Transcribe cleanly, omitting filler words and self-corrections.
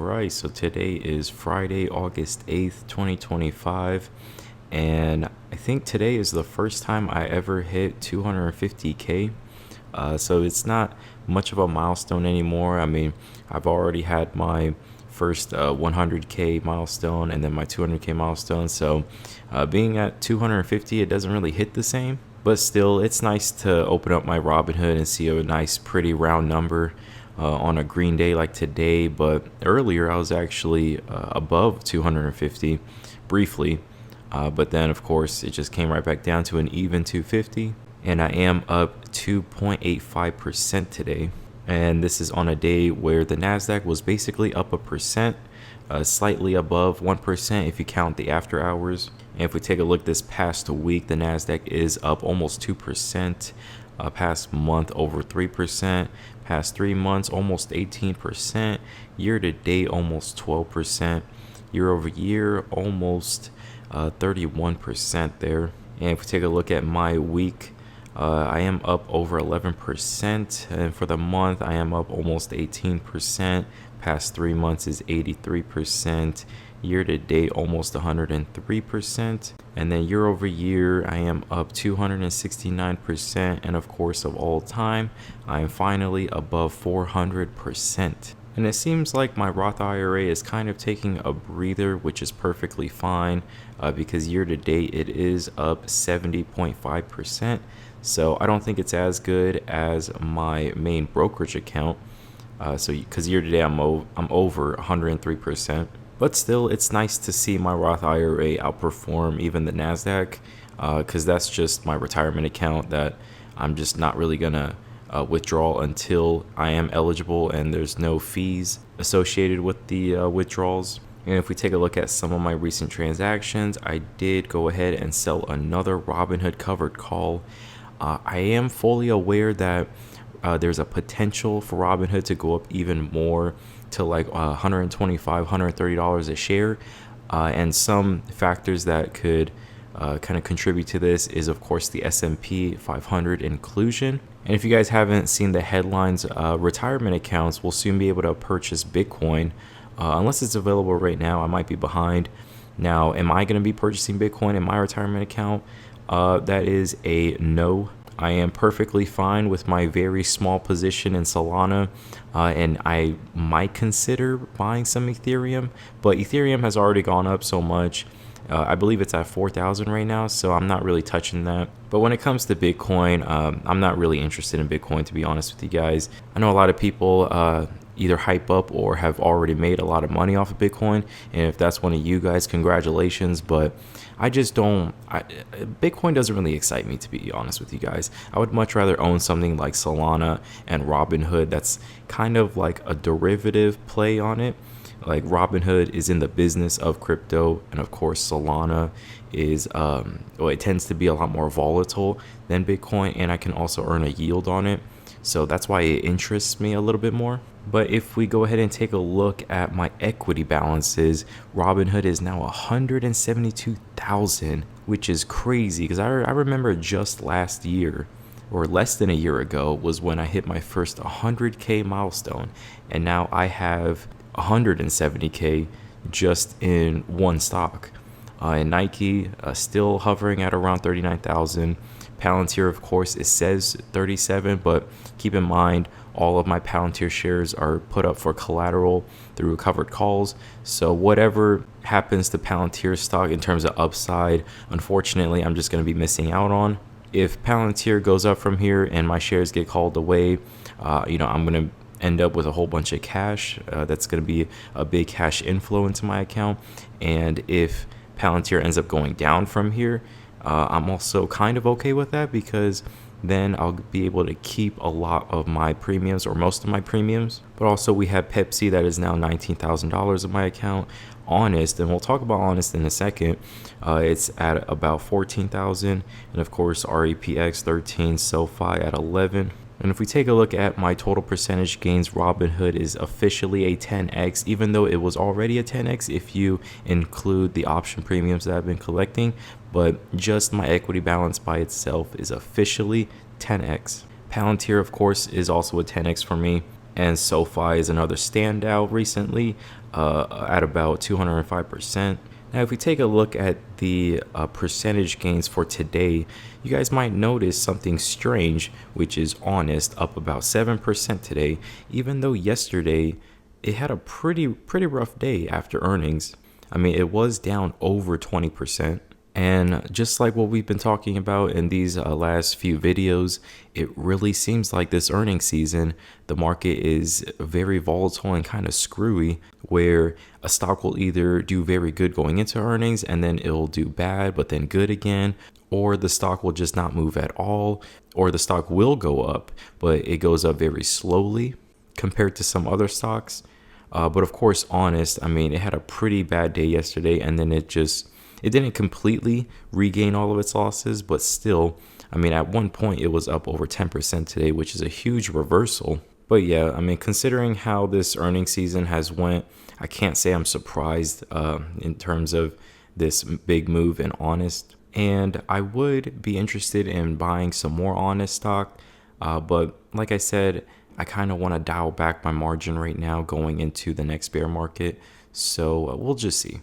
Alright, so today is Friday, August 8th, 2025, and I think today is the first time I ever hit 250K. So it's not much of a milestone anymore. I mean, I've already had my first 100K milestone and then my 200K milestone. So being at 250, it doesn't really hit the same. But still, it's nice to open up my Robinhood and see a nice, pretty round number on a green day like today. But earlier, I was actually above 250 briefly. But then, of course, it just came right back down to an even 250. And I am up 2.85% today. And this is on a day where the NASDAQ was basically up a percent, slightly above 1% if you count the after hours. And if we take a look this past week, the NASDAQ is up almost 2%, past month over 3%, past 3 months almost 18%, year to date almost 12%, year over year almost 31% there. And if we take a look at my week, I am up over 11%, and for the month I am up almost 18%. Past 3 months is 83%, year to date almost 103%, and then year over year I am up 269%, and of course of all time I am finally above 400%. And it seems like my Roth IRA is kind of taking a breather, which is perfectly fine because year to date it is up 70.5%. So I don't think it's as good as my main brokerage account. Because year to date I'm over 103%. But still, it's nice to see my Roth IRA outperform even the NASDAQ because that's just my retirement account that I'm just not really gonna withdraw until I am eligible and there's no fees associated with the withdrawals. And if we take a look at some of my recent transactions, I did go ahead and sell another Robinhood covered call. I am fully aware that there's a potential for Robinhood to go up even more to like $125, $130 a share. And some factors that could kind of contribute to this is, of course, the S&P 500 inclusion. And if you guys haven't seen the headlines, retirement accounts will soon be able to purchase Bitcoin. Unless it's available right now, I might be behind. Now, am I going to be purchasing Bitcoin in my retirement account? That is a no. I am perfectly fine with my very small position in Solana, and I might consider buying some Ethereum, but Ethereum has already gone up so much. I believe it's at 4,000 right now, so I'm not really touching that. But when it comes to Bitcoin, I'm not really interested in Bitcoin, to be honest with you guys. I know a lot of people either hype up or have already made a lot of money off of Bitcoin, and if that's one of you guys, congratulations. But I just don't, Bitcoin doesn't really excite me, to be honest with you guys. I would much rather own something like Solana and Robinhood that's kind of like a derivative play on it. Like Robinhood is in the business of crypto, and of course Solana is it tends to be a lot more volatile than Bitcoin, and I can also earn a yield on it. So that's why it interests me a little bit more. But if we go ahead and take a look at my equity balances, Robinhood is now 172,000, which is crazy because I remember just last year, or less than a year ago, was when I hit my first 100K milestone, and now I have 170K just in one stock. And Nike still hovering at around 39,000. Palantir, of course, it says 37, but keep in mind all of my Palantir shares are put up for collateral through covered calls. So whatever happens to Palantir stock in terms of upside, unfortunately, I'm just going to be missing out on. If Palantir goes up from here and my shares get called away, I'm going to end up with a whole bunch of cash. That's going to be a big cash inflow into my account. And if Palantir ends up going down from here, I'm also kind of okay with that because then I'll be able to keep a lot of my premiums, or most of my premiums. But also we have Pepsi that is now $19,000 in my account. Honest, and we'll talk about Honest in a second, it's at about 14,000, and of course REPX 13, SoFi at 11. And if we take a look at my total percentage gains, Robinhood is officially a 10x, even though it was already a 10x if you include the option premiums that I've been collecting. But just my equity balance by itself is officially 10x. Palantir, of course, is also a 10x for me. And SoFi is another standout recently at about 205%. Now, if we take a look at the percentage gains for today, you guys might notice something strange, which is Honest up about 7% today, even though yesterday it had a pretty rough day after earnings. I mean, it was down over 20%. And just like what we've been talking about in these last few videos, it really seems like this earnings season, the market is very volatile and kind of screwy, where a stock will either do very good going into earnings and then it'll do bad, but then good again, or the stock will just not move at all, or the stock will go up, but it goes up very slowly compared to some other stocks. But of course, Honest, I mean, it had a pretty bad day yesterday, and then it didn't completely regain all of its losses, but still, I mean, at one point it was up over 10% today, which is a huge reversal. But yeah, I mean, considering how this earnings season has went, I can't say I'm surprised in terms of this big move in Honest. And I would be interested in buying some more Honest stock, but like I said, I kind of want to dial back my margin right now going into the next bear market. So we'll just see.